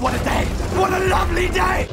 what a day! What a lovely day!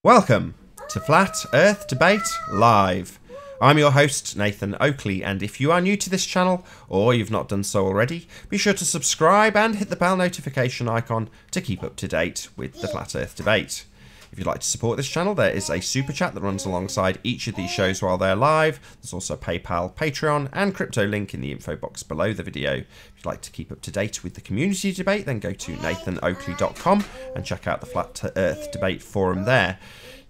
Welcome to Flat Earth Debate Live. I'm your host, Nathan Oakley, and if you are new to this channel, or you've not done so already, be sure to subscribe and hit the bell notification icon to keep up to date with the Flat Earth Debate. If you'd like to support this channel, there is a super chat that runs alongside each of these shows while they're live. There's also PayPal, Patreon, and crypto link in the info box below the video. If you'd like to keep up to date with the community debate, then go to nathanoakley.com and check out the Flat Earth Debate forum there.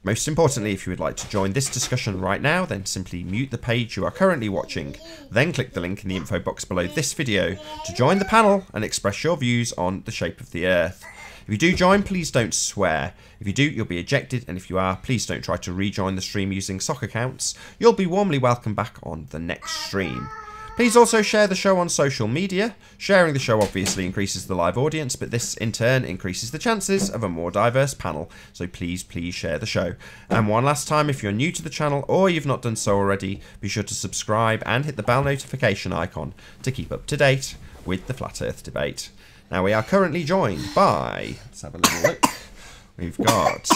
Most importantly, if you would like to join this discussion right now, then simply mute the page you are currently watching. Then click the link in the info box below this video to join the panel and express your views on the shape of the Earth. If you do join, please don't swear. If you do, you'll be ejected, and if you are, please don't try to rejoin the stream using sock accounts. You'll be warmly welcomed back on the next stream. Please also share the show on social media. Sharing the show obviously increases the live audience, but this in turn increases the chances of a more diverse panel, so please share the show. And one last time, if you're new to the channel or you've not done so already, be sure to subscribe and hit the bell notification icon to keep up to date with the Flat Earth Debate. Now we are currently joined by, let's have a little look, we've got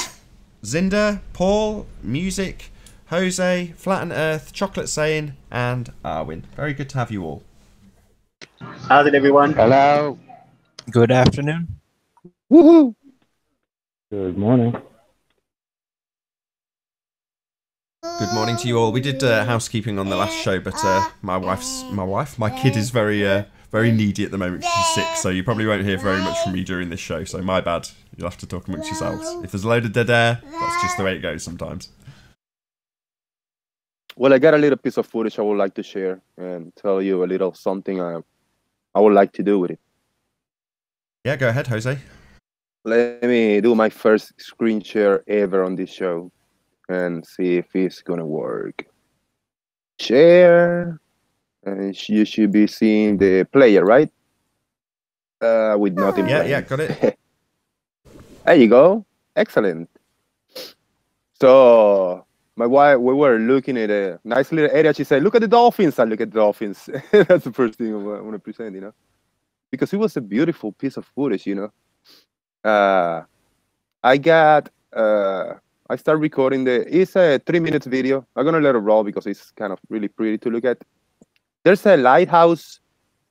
Zinda, Paul, Music, Jose, Flat and Earth, Chocolate Saying, and Arwin. Very good to have you all. How's it, everyone? Hello. Good afternoon. Woohoo. Good morning. Good morning to you all. We did housekeeping on the last show, but my kid is very needy at the moment. She's sick, so you probably won't hear very much from me during this show. So my bad. You'll have to talk amongst yourselves. If there's a load of dead air, that's just the way it goes sometimes. Well, I got a little piece of footage I would like to share and tell you a little something I would like to do with it. Yeah, go ahead, Jose. Let me do my first screen share ever on this show and see if it's gonna work. Share, and you should be seeing the player, right? With nothing. Yeah, got it. There you go. Excellent. So my wife, we were looking at a nice little area. She said, "Look at the dolphins." I look at the dolphins. That's the first thing I want to present, you know, because it was a beautiful piece of footage, you know. I started recording it's a 3-minute video. I'm gonna let it roll because it's kind of really pretty to look at. There's a lighthouse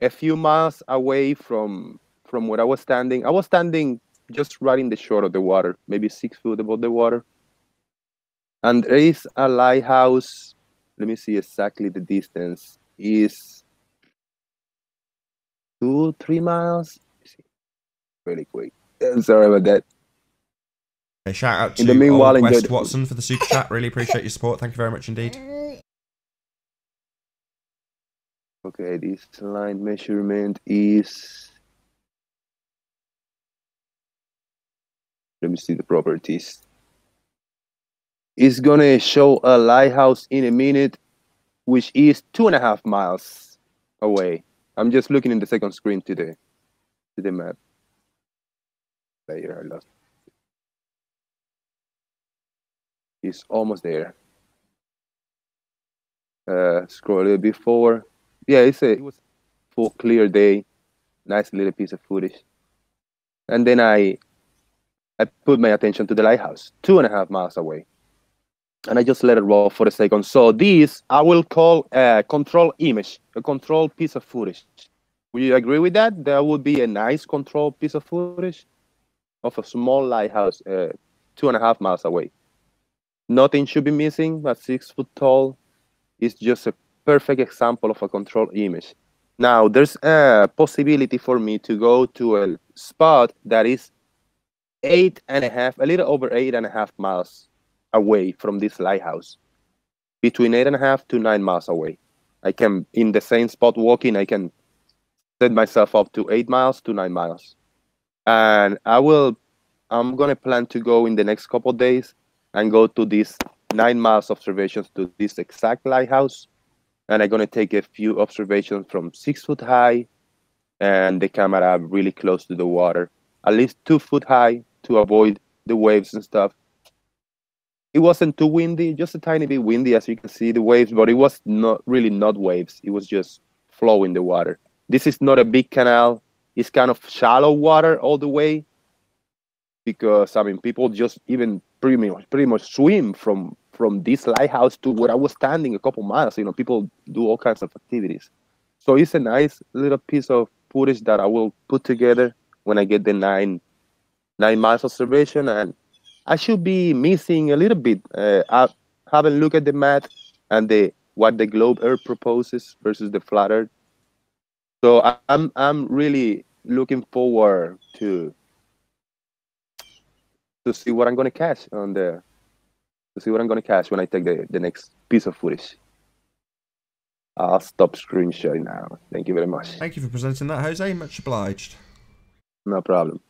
a few miles away from where I was standing. I was standing just right in the shore of the water, maybe 6 feet above the water. And there is a lighthouse. Let me see exactly the distance. Is 2-3 miles. Really quick. Sorry about that. Okay, shout out to in the meanwhile, Old West Watson for the super chat. Really appreciate your support. Thank you very much indeed. Okay, this line measurement is. Let me see the properties. It's gonna show a lighthouse in a minute, which is 2.5 miles away. I'm just looking in the second screen to the map. There, I lost. It's almost there. Scroll a little bit forward. Yeah, it was a full clear day. Nice little piece of footage. And then I put my attention to the lighthouse, 2.5 miles away. And I just let it roll for a second. So this I will call a control image, a control piece of footage. Will you agree with that? That would be a nice control piece of footage of a small lighthouse 2.5 miles away. Nothing should be missing, but 6 foot tall. It's just a perfect example of a control image. Now, there's a possibility for me to go to a spot that is 8.5, a little over 8.5 miles away from this lighthouse, between 8.5 to 9 miles away. I can, in the same spot walking, I can set myself up to 8 miles to 9 miles. And I'm gonna plan to go in the next couple of days and go to this 9 miles observations to this exact lighthouse. And I'm gonna take a few observations from 6 foot high and the camera really close to the water, at least 2 foot high to avoid the waves and stuff. It wasn't too windy, just a tiny bit windy, as you can see the waves, but it was not really not waves. It was just flowing the water. This is not a big canal. It's kind of shallow water all the way, because I mean people just even pretty much swim from this lighthouse to where I was standing a couple miles. You know, people do all kinds of activities. So it's a nice little piece of footage that I will put together when I get the 9 miles observation. And I should be missing a little bit. I haven't looked at the map and what the globe Earth proposes versus the flat Earth. So I'm really looking forward to see what I'm going to catch on the when I take the next piece of footage. I'll stop screenshotting now. Thank you very much. Thank you for presenting that, Jose. Much obliged. No problem.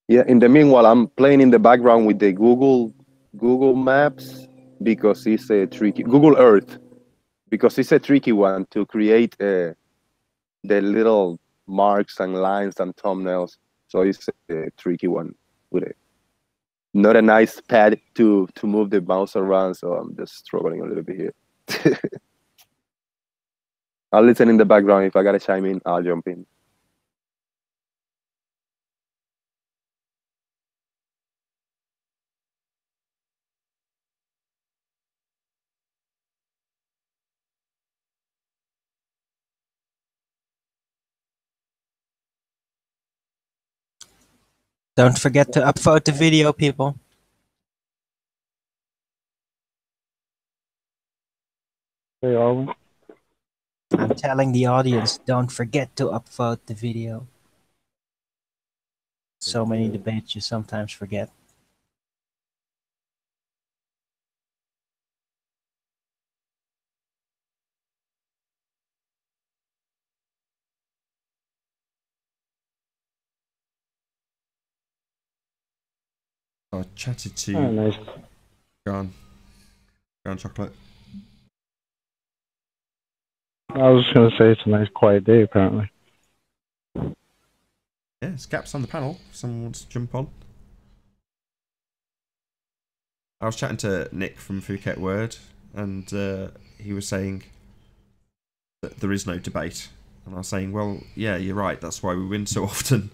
Yeah, in the meanwhile, I'm playing in the background with the Google Maps, because it's a tricky Google Earth, because it's a tricky one to create the little marks and lines and thumbnails. So it's a tricky one with it. Not a nice pad to move the mouse around, so I'm just struggling a little bit here. I'll listen in the background. If I gotta chime in, I'll jump in. Don't forget to upvote the video, people. Hey, are we? I'm telling the audience, don't forget to upvote the video. So many debates you sometimes forget. I chatted to Oh, nice. Go on, chocolate. I was just going to say it's a nice quiet day, apparently. Yeah, there's gaps on the panel. If someone wants to jump on. I was chatting to Nick from Phuket Word, and he was saying that there is no debate. And I was saying, well, yeah, you're right. That's why we win so often.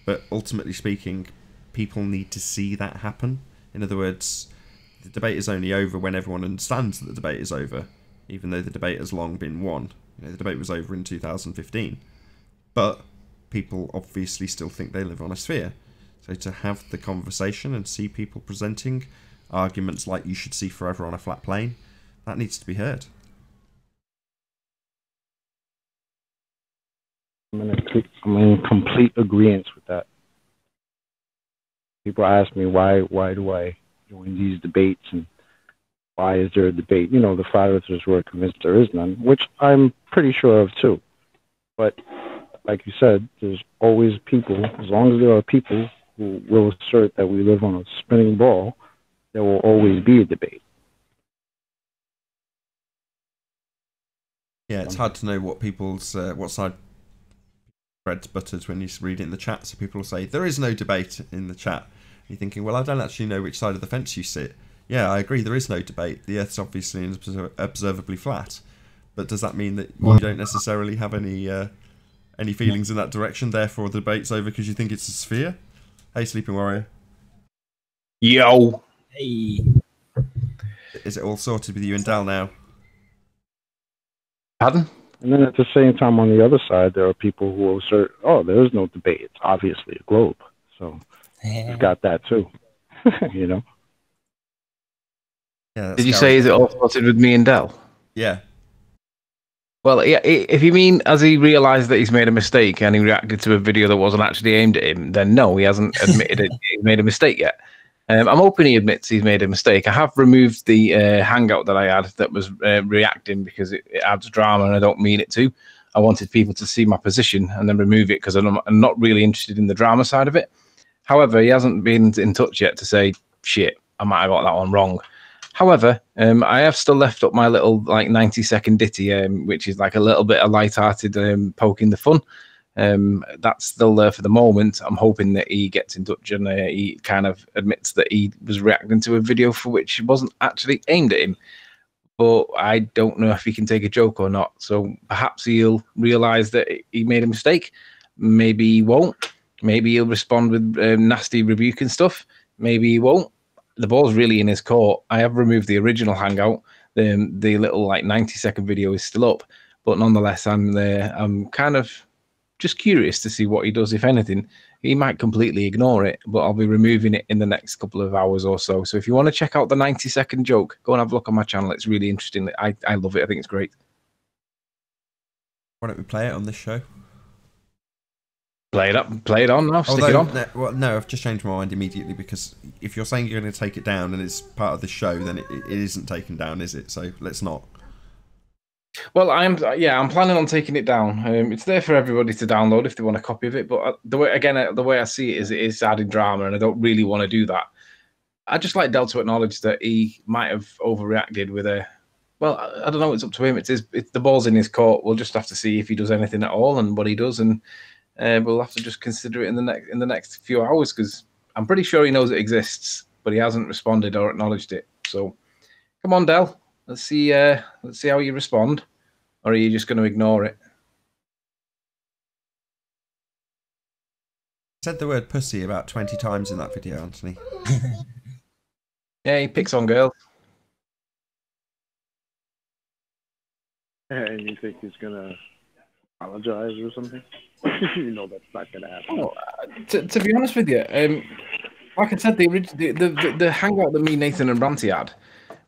But ultimately speaking, people need to see that happen. In other words, the debate is only over when everyone understands that the debate is over, even though the debate has long been won. You know, the debate was over in 2015. But people obviously still think they live on a sphere. So to have the conversation and see people presenting arguments like you should see forever on a flat plane, that needs to be heard. I'm in complete agreement with that. People ask me why do I join these debates, and why is there a debate? You know, the flat earthers were convinced there is none, which I'm pretty sure of too. But like you said, there's always people, as long as there are people who will assert that we live on a spinning ball, there will always be a debate. Yeah, it's hard to know what people's what side bread's buttered when you read it in the chat. So people will say there is no debate in the chat. You're thinking, well, I don't actually know which side of the fence you sit. Yeah, I agree, there is no debate. The Earth's obviously observably flat, but does that mean that you don't necessarily have any feelings in that direction? Therefore, the debate's over because you think it's a sphere. Hey, Sleeping Warrior. Yo. Hey. Is it all sorted with you and Dal now? Pardon? And then at the same time, on the other side, there are people who assert, oh, there is no debate. It's obviously a globe. So you've got that too, you know? Yeah. Did you say is it all sorted with me and Del? Yeah. Well, yeah. If you mean as he realised that he's made a mistake and he reacted to a video that wasn't actually aimed at him, then no, he hasn't admitted it. He's made a mistake yet. I'm hoping he admits he's made a mistake. I have removed the hangout that I had that was reacting because it adds drama and I don't mean it to. I wanted people to see my position and then remove it because I'm not really interested in the drama side of it. However, he hasn't been in touch yet to say, shit, I might have got that one wrong. However, I have still left up my little like 90-second ditty, which is like a little bit of light-hearted poking the fun. That's still there for the moment. I'm hoping that he gets in touch and he kind of admits that he was reacting to a video for which wasn't actually aimed at him. But I don't know if he can take a joke or not. So perhaps he'll realize that he made a mistake. Maybe he won't. Maybe he'll respond with nasty rebuke and stuff. Maybe he won't. The ball's really in his court. I have removed the original Hangout. The little like 90-second video is still up. But nonetheless, I'm kind of just curious to see what he does, if anything. He might completely ignore it, but I'll be removing it in the next couple of hours or so. So if you want to check out the 90-second joke, go and have a look on my channel. It's really interesting. I love it. I think it's great. Why don't we play it on this show? Play it up. Play it on now. Stick it on. No, I've just changed my mind immediately, because if you're saying you're going to take it down and it's part of the show, then it isn't taken down, is it? So let's not. Well, I'm planning on taking it down. It's there for everybody to download if they want a copy of it. But the way I see it is adding drama, and I don't really want to do that. I just like Del to acknowledge that he might have overreacted with a. Well, I don't know. It's up to him. It's the ball's in his court. We'll just have to see if he does anything at all and what he does, and we'll have to just consider it in the next few hours, because I'm pretty sure he knows it exists, but he hasn't responded or acknowledged it. So, come on, Del. Let's see how you respond, or are you just going to ignore it? Said the word pussy about 20 times in that video, Anthony. Yeah, he picks on girls. And you think he's gonna apologize or something? You know that's not gonna happen. Oh, to be honest with you, like I said, the hangout that me, Nathan, and Ranty had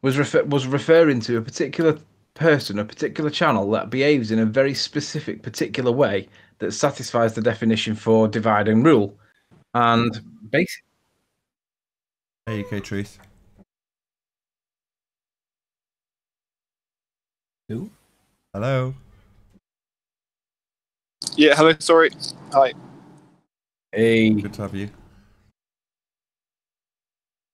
was referring to a particular person, a particular channel that behaves in a very specific, particular way that satisfies the definition for divide and rule. And basically, there you go, Truth. Who? Hello. Yeah, hello, sorry. Hi. Hey. Good to have you.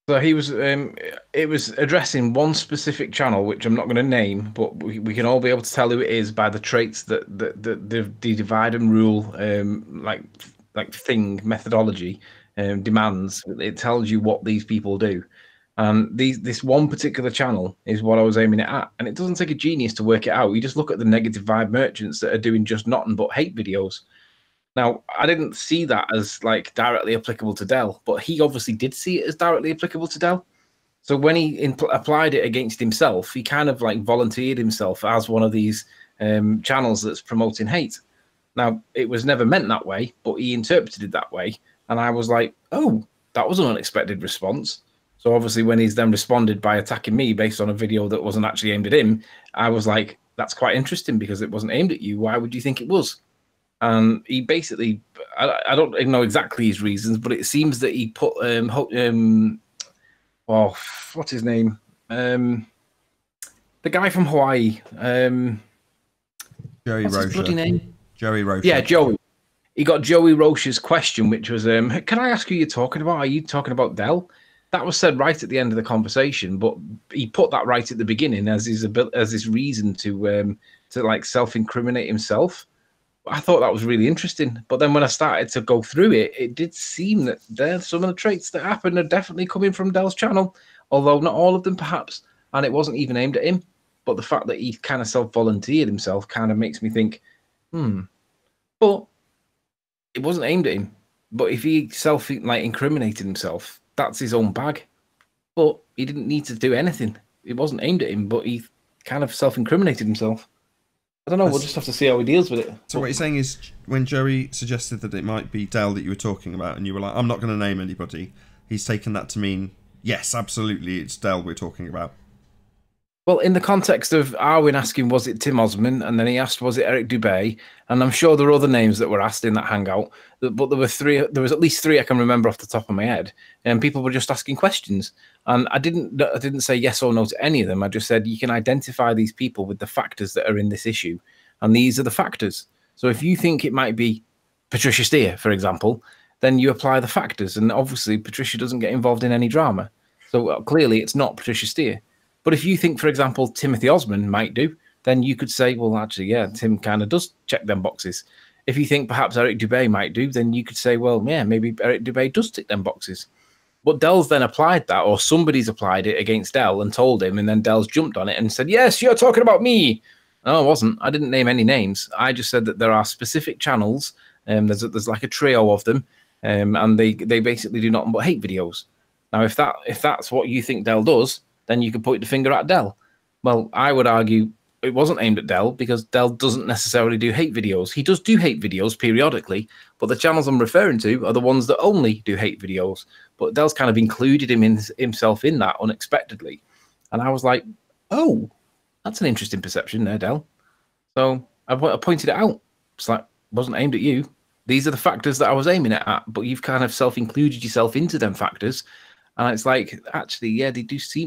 So he was, it was addressing one specific channel, which I'm not going to name, but we can all be able to tell who it is by the traits that the divide and rule, like thing methodology demands. It tells you what these people do. This one particular channel is what I was aiming it at, and it doesn't take a genius to work it out. You just look at the negative vibe merchants that are doing just nothing but hate videos. Now, I didn't see that as like directly applicable to Del, but he obviously did see it as directly applicable to Del. So when he applied it against himself, he kind of like volunteered himself as one of these channels that's promoting hate. Now, it was never meant that way, but he interpreted it that way. And I was like, oh, that was an unexpected response. So obviously when he's then responded by attacking me based on a video that wasn't actually aimed at him, I was like, that's quite interesting because it wasn't aimed at you. Why would you think it was? And he basically, I don't know exactly his reasons, but it seems that he put, what's his name? The guy from Hawaii. Joey what's his bloody name? Joey Roche. Yeah, Joey. He got Joey Roche's question, which was, can I ask who you're talking about? Are you talking about Del? That was said right at the end of the conversation, but he put that right at the beginning as his reason to like self-incriminate himself. I thought that was really interesting. But then when I started to go through it, it did seem that some of the traits that happened are definitely coming from Del's channel, although not all of them perhaps, and it wasn't even aimed at him. But the fact that he kind of self-volunteered himself kind of makes me think, but it wasn't aimed at him. But if he incriminated himself, that's his own bag. But he didn't need to do anything. It wasn't aimed at him, but he kind of self-incriminated himself. I don't know. We'll just have to see how he deals with it. So what you're saying is, when Joey suggested that it might be Del that you were talking about, and you were like, I'm not going to name anybody, he's taken that to mean, yes, absolutely, it's Del we're talking about. Well, in the context of Arwin asking, was it Tim Osman? And then he asked, was it Eric Dubay? And I'm sure there are other names that were asked in that hangout, but there was at least three I can remember off the top of my head. And people were just asking questions. And I didn't say yes or no to any of them. I just said, you can identify these people with the factors that are in this issue. And these are the factors. So if you think it might be Patricia Steer, for example, then you apply the factors. And obviously Patricia doesn't get involved in any drama. So clearly it's not Patricia Steer. But if you think, for example, Timothy Osman might do, then you could say, well, actually, yeah, Tim kind of does check them boxes. If you think perhaps Eric Dubay might do, then you could say, well, yeah, maybe Eric Dubay does tick them boxes. But Dell's then applied that, or somebody's applied it against Dell and told him, and then Dell's jumped on it and said, yes, you're talking about me. No, I wasn't. I didn't name any names. I just said that there are specific channels, there's like a trio of them, and they basically do nothing but hate videos. Now, if that's what you think Dell does, then you could point the finger at Dell. Well, I would argue it wasn't aimed at Dell, because Dell doesn't necessarily do hate videos. He does do hate videos periodically, but the channels I'm referring to are the ones that only do hate videos. But Dell's kind of included himself in that unexpectedly. And I was like, oh, that's an interesting perception there, Dell. So I pointed it out. It's like, it wasn't aimed at you. These are the factors that I was aiming at, but you've kind of self-included yourself into them factors. And it's like, actually, yeah,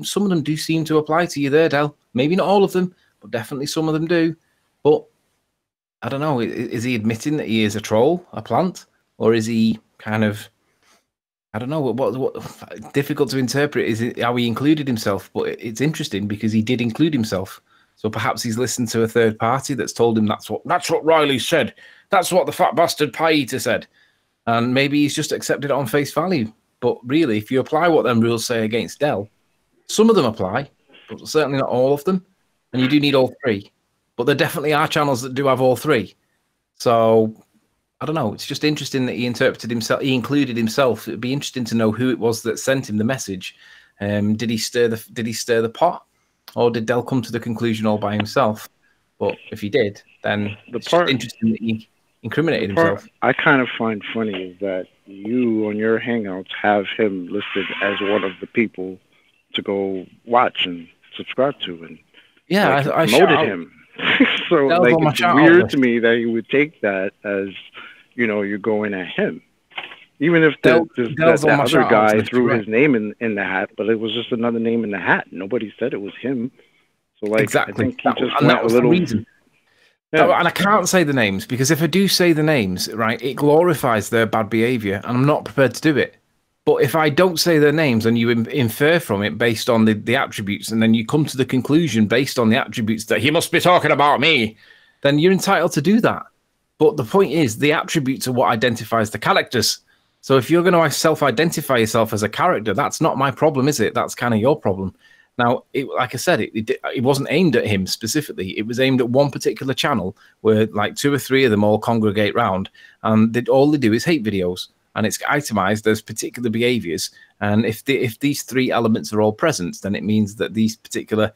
some of them do seem to apply to you there, Dell. Maybe not all of them, but definitely some of them do. But I don't know, is he admitting that he is a troll, a plant? Or is he kind of, I don't know, what difficult to interpret is it how he included himself, but it's interesting because he did include himself. So perhaps he's listened to a third party that's told him that's what Riley said. That's what the fat bastard pie eater said. And maybe he's just accepted it on face value. But really, if you apply what them rules say against Dell, some of them apply, but certainly not all of them. And you do need all three. But there definitely are channels that do have all three. So I don't know. It's just interesting that he interpreted himself. He included himself. It'd be interesting to know who it was that sent him the message. Did he stir the pot, or did Dell come to the conclusion all by himself? But if he did, then it's just interesting that he incriminated himself. I kind of find funny is that you on your Hangouts have him listed as one of the people to go watch and subscribe to, and yeah, like, I promoted him. So like, it's weird to me that he would take that as, you know, you're going at him, even if the other guy threw his name in the hat, but it was just another name in the hat. Nobody said it was him. So like, exactly, I think he just and went that was a little. The reason. Yeah. And I can't say the names, because if I do say the names, right, it glorifies their bad behavior, and I'm not prepared to do it. But if I don't say their names and you infer from it based on the attributes, and then you come to the conclusion based on the attributes that he must be talking about me, then you're entitled to do that. But the point is, the attributes are what identifies the characters. So if you're going to self-identify yourself as a character, that's not my problem, is it? That's kind of your problem. Now, like I said, it wasn't aimed at him specifically. It was aimed at one particular channel where like 2 or 3 of them all congregate round, and all they do is hate videos. And it's itemized as particular behaviors. And if these 3 elements are all present, then it means that these particular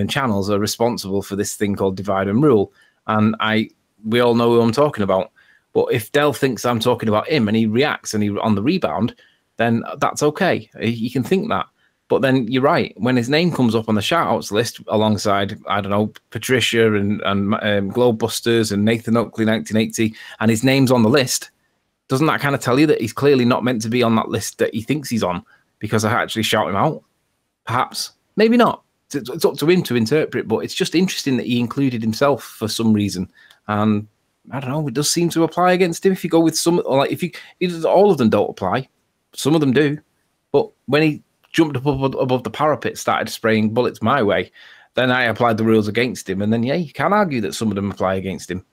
channels are responsible for this thing called divide and rule. And we all know who I'm talking about. But if Dell thinks I'm talking about him and he reacts and he on the rebound, then that's okay. He can think that. But then you're right. When his name comes up on the shoutouts list alongside, I don't know, Patricia and Globebusters and Nathan Oakley 1980, and his name's on the list, doesn't that kind of tell you that he's clearly not meant to be on that list that he thinks he's on, because I actually shout him out? Perhaps. Maybe not. It's up to him to interpret, but it's just interesting that he included himself for some reason. And I don't know, it does seem to apply against him if you go with some, or like if all of them don't apply. Some of them do. But when he jumped up above the parapet, started spraying bullets my way, then I applied the rules against him. And then, yeah, you can argue that some of them apply against him.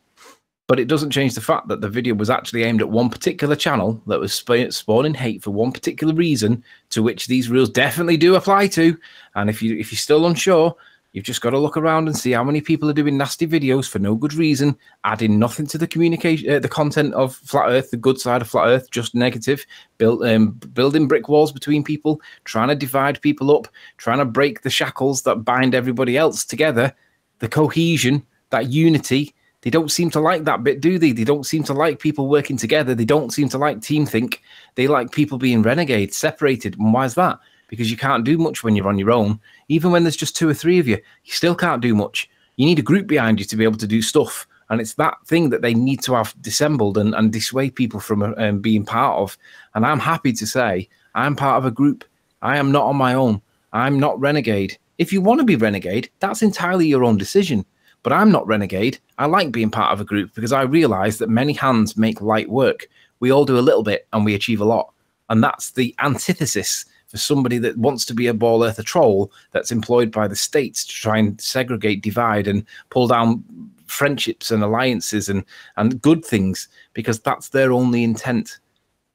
But it doesn't change the fact that the video was actually aimed at one particular channel that was spawning hate for one particular reason, to which these rules definitely do apply to. And if you're still unsure, you've just got to look around and see how many people are doing nasty videos for no good reason, adding nothing to the communication, the content of Flat Earth, the good side of Flat Earth, just negative, building brick walls between people, trying to divide people up, trying to break the shackles that bind everybody else together, the cohesion, that unity. They don't seem to like that bit, do they? They don't seem to like people working together. They don't seem to like team think. They like people being renegades, separated. And why is that? Because you can't do much when you're on your own. Even when there's just 2 or 3 of you, you still can't do much. You need a group behind you to be able to do stuff. And it's that thing that they need to have dissembled and dissuade people from being part of. And I'm happy to say I'm part of a group. I am not on my own. I'm not renegade. If you want to be renegade, that's entirely your own decision. But I'm not renegade. I like being part of a group because I realize that many hands make light work. We all do a little bit and we achieve a lot. And that's the antithesis for somebody that wants to be a ball earther troll that's employed by the states to try and segregate, divide, and pull down friendships and alliances and good things, because that's their only intent.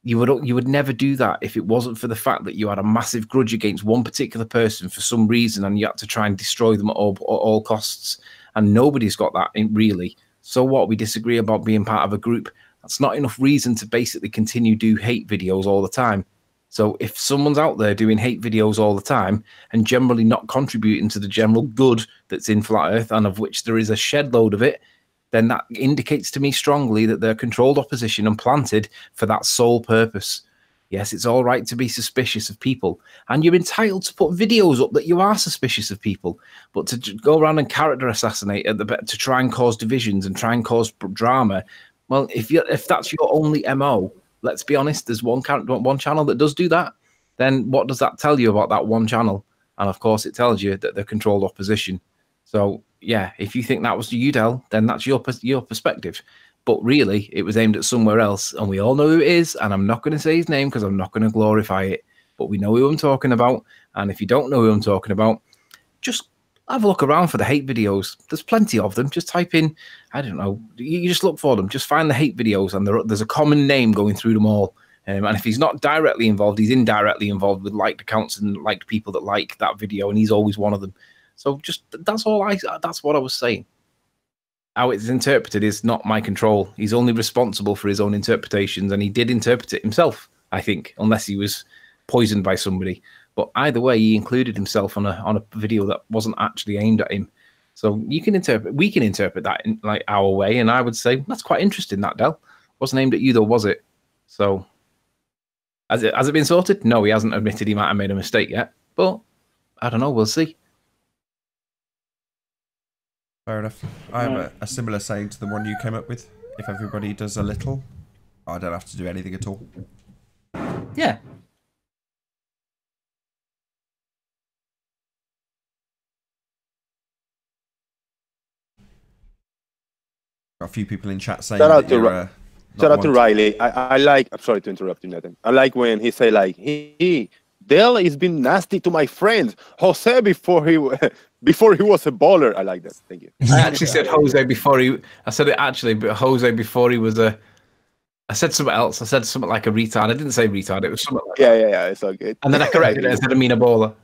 You would never do that if it wasn't for the fact that you had a massive grudge against one particular person for some reason, and you had to try and destroy them at all costs. And nobody's got that really. So what? We disagree about being part of a group. That's not enough reason to basically continue do hate videos all the time. So if someone's out there doing hate videos all the time and generally not contributing to the general good that's in Flat Earth, and of which there is a shed load of it, then that indicates to me strongly that they're controlled opposition and planted for that sole purpose. Yes, it's all right to be suspicious of people, and you're entitled to put videos up that you are suspicious of people, but to go around and character assassinate to try and cause divisions and try and cause drama, well, if that's your only MO, let's be honest, there's one channel that does do that, then what does that tell you about that one channel? And of course, it tells you that they're controlled opposition. So yeah, if you think that was you, Del, then that's your perspective. But really, it was aimed at somewhere else, and we all know who it is, and I'm not going to say his name because I'm not going to glorify it, but we know who I'm talking about. And if you don't know who I'm talking about, just have a look around for the hate videos. There's plenty of them. Just type in, I don't know, you just look for them. Just find the hate videos, and there's a common name going through them all. And if he's not directly involved, he's indirectly involved with liked accounts and liked people that like that video, and he's always one of them. So just that's what I was saying. How it's interpreted is not my control. He's only responsible for his own interpretations, and he did interpret it himself, I think, unless he was poisoned by somebody. But either way, he included himself on a video that wasn't actually aimed at him. So we can interpret that in like our way, and I would say that's quite interesting. That Del wasn't aimed at you though, was it? So has it been sorted? No, he hasn't admitted he might have made a mistake yet. But I don't know. We'll see. Fair enough. I have a similar saying to the one you came up with. If everybody does a little, I don't have to do anything at all. Yeah. Got a few people in chat saying Shout out that to Riley. I like. I'm sorry to interrupt you, Nathan. I like when he say like Dell has been nasty to my friend Jose before he was a baller. I like that. Thank you. I actually said Jose before he. I said it actually, but Jose before he was a. I said something else. I said something like a retard. I didn't say retard. It was something like that. Yeah. It's all good. And then I corrected it and said I mean a baller.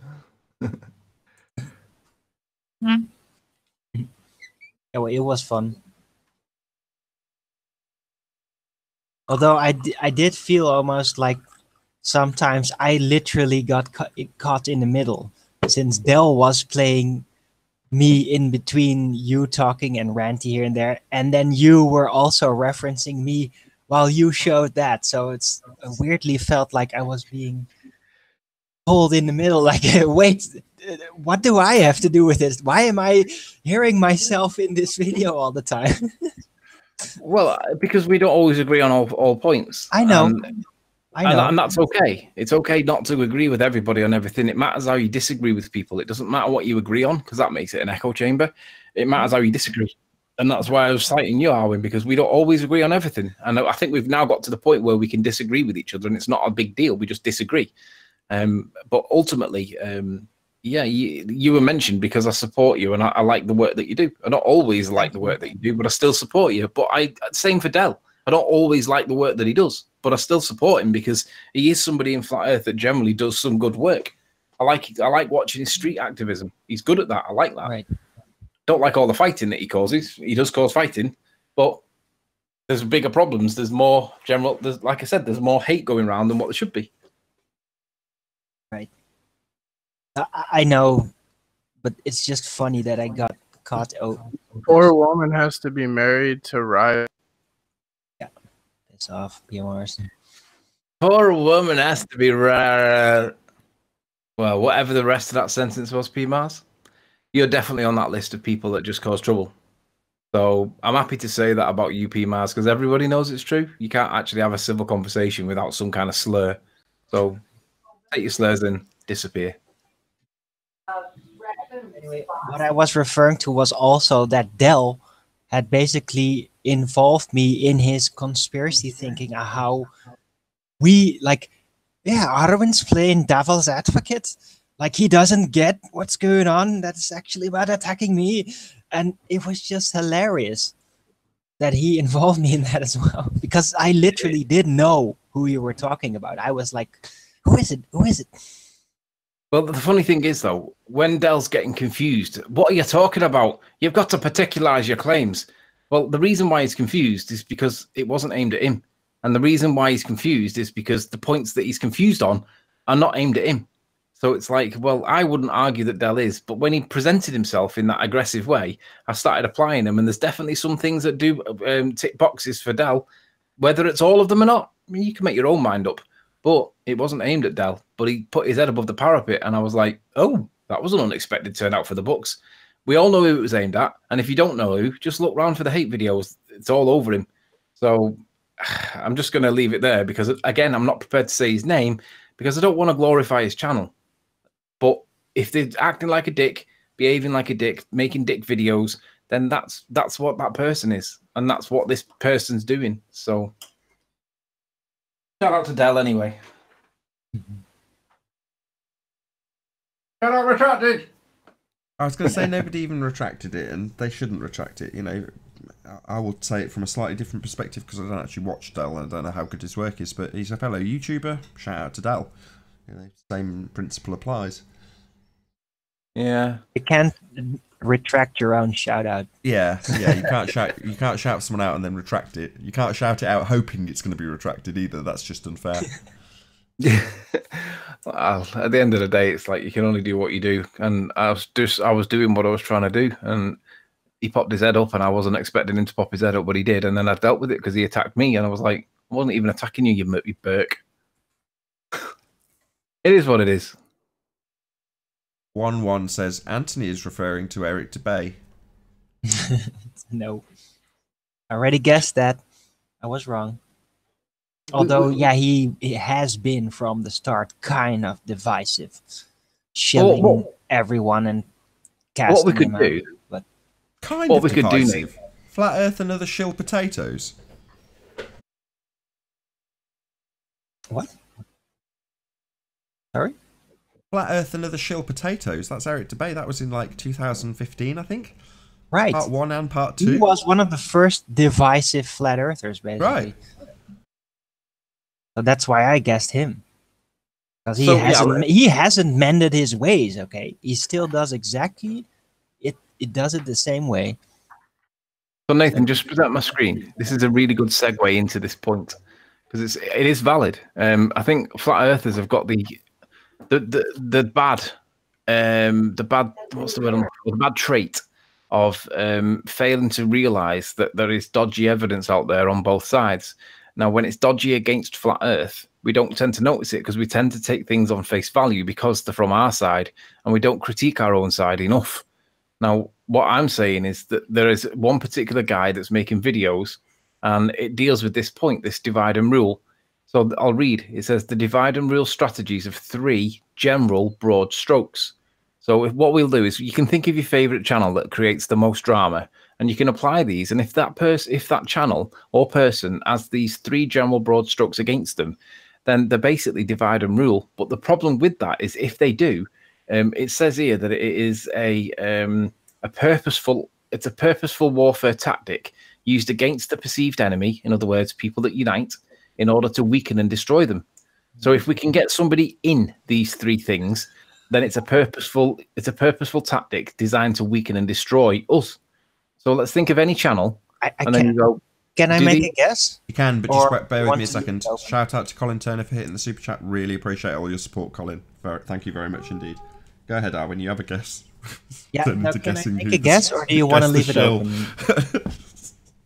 Yeah, well, it was fun. Although I did feel almost like sometimes I literally got caught in the middle, since Dell was playing me in between you talking and ranty here and there, and then you were also referencing me while you showed that. So it's weirdly felt like I was being pulled in the middle. Like, wait, what do I have to do with this? Why am I hearing myself in this video all the time? Well, because we don't always agree on all points. I know. And that's okay. It's okay not to agree with everybody on everything. It matters how you disagree with people. It doesn't matter what you agree on, because that makes it an echo chamber. It matters how you disagree. And that's why I was citing you, Arwin, because we don't always agree on everything. And I think we've now got to the point where we can disagree with each other, and it's not a big deal. We just disagree. But ultimately, yeah, you were mentioned because I support you and I like the work that you do. I don't always like the work that you do, but I still support you. But same for Dell. I don't always like the work that he does, but I still support him because he is somebody in Flat Earth that generally does some good work. I like watching his street activism. He's good at that. I like that. Right. Don't like all the fighting that he causes. He does cause fighting, but there's bigger problems. There's more general. Like I said, there's more hate going around than what there should be. Right. I know, but it's just funny that I got caught out. Poor woman has to be married to Riot. Yeah, piss off, PMRs. Poor woman has to be rare. Well, whatever the rest of that sentence was, PMars, you're definitely on that list of people that just cause trouble. So I'm happy to say that about you, PMars, because everybody knows it's true. You can't actually have a civil conversation without some kind of slur. So take your slurs and disappear. Anyway, what I was referring to was also that Dell had basically involved me in his conspiracy thinking, how we, like, Yeah, Arwen's playing devil's advocate. Like he doesn't get what's going on. That's actually about attacking me. And it was just hilarious that he involved me in that as well. Because I literally didn't know who you were talking about. I was like, who is it? Who is it? Well, the funny thing is, though, when Dell's getting confused, what are you talking about? You've got to particularize your claims. Well, the reason why he's confused is because it wasn't aimed at him. And the reason why he's confused is because the points that he's confused on are not aimed at him. So it's like, well, I wouldn't argue that Dell is, but when he presented himself in that aggressive way, I started applying them. And there's definitely some things that do tick boxes for Dell, whether it's all of them or not. I mean, you can make your own mind up. But it wasn't aimed at Dell, but he put his head above the parapet, and I was like, oh, that was an unexpected turnout for the Bucks. We all know who it was aimed at, and if you don't know who, just look around for the hate videos. It's all over him. So I'm just going to leave it there because, again, I'm not prepared to say his name because I don't want to glorify his channel. But if they're acting like a dick, behaving like a dick, making dick videos, then that's what that person is, and that's what this person's doing. So shout out to Dell anyway. Shout out retracted. I was going to say nobody even retracted it, and they shouldn't retract it. You know, I will say it from a slightly different perspective because I don't actually watch Dell and I don't know how good his work is, but he's a fellow YouTuber. Shout out to Dell. You know, same principle applies. Yeah, you can't retract your own shout out. Yeah, you can't shout. You can't shout someone out and then retract it. You can't shout it out hoping it's going to be retracted either. That's just unfair. Well, at the end of the day, it's like you can only do what you do, and I was doing what I was trying to do, and he popped his head up, and I wasn't expecting him to pop his head up, but he did, and then I dealt with it because he attacked me, and I was like, I wasn't even attacking you, you Burke. It is what it is. 1-1 says Anthony is referring to Eric DeBay. No, I already guessed that. I was wrong. Although, yeah, he has been from the start kind of divisive, shilling everyone and casting what we could him do, out, but kind what of we could do, Nate. Flat Earth and other shill potatoes. What? Sorry? Flat Earth and other shill potatoes. That's Eric DeBay. That was in like 2015, I think. Right. Part 1 and Part 2. He was one of the first divisive flat earthers, basically. Right. So that's why I guessed him. Because he hasn't mended his ways, okay? He still does exactly it does it the same way. So Nathan, just present my screen. This is a really good segue into this point because it is valid. I think flat earthers have got the bad what's the word? The bad trait of failing to realize that there is dodgy evidence out there on both sides. Now, when it's dodgy against flat Earth, we don't tend to notice it because we tend to take things on face value because they're from our side, and we don't critique our own side enough. Now, what I'm saying is that there is one particular guy that's making videos, and it deals with this point, this divide and rule. So I'll read. It says the divide and rule strategies of 3 general broad strokes. So what we'll do is you can think of your favorite channel that creates the most drama, and you can apply these. And if that channel or person has these 3 general broad strokes against them, then they're basically divide and rule. But the problem with that is if they do, it says here that it is a purposeful warfare tactic used against the perceived enemy. In other words, people that unite in order to weaken and destroy them. So if we can get somebody in these 3 things, then it's a purposeful tactic designed to weaken and destroy us. So let's think of any channel. Can I make a guess? You can, but just bear with me a second. Shout out to Colin Turner for hitting the super chat. Really appreciate all your support, Colin. Thank you very much indeed. Go ahead, Arwen. You have a guess. Yeah, can I make a guess, or do you want to leave it open?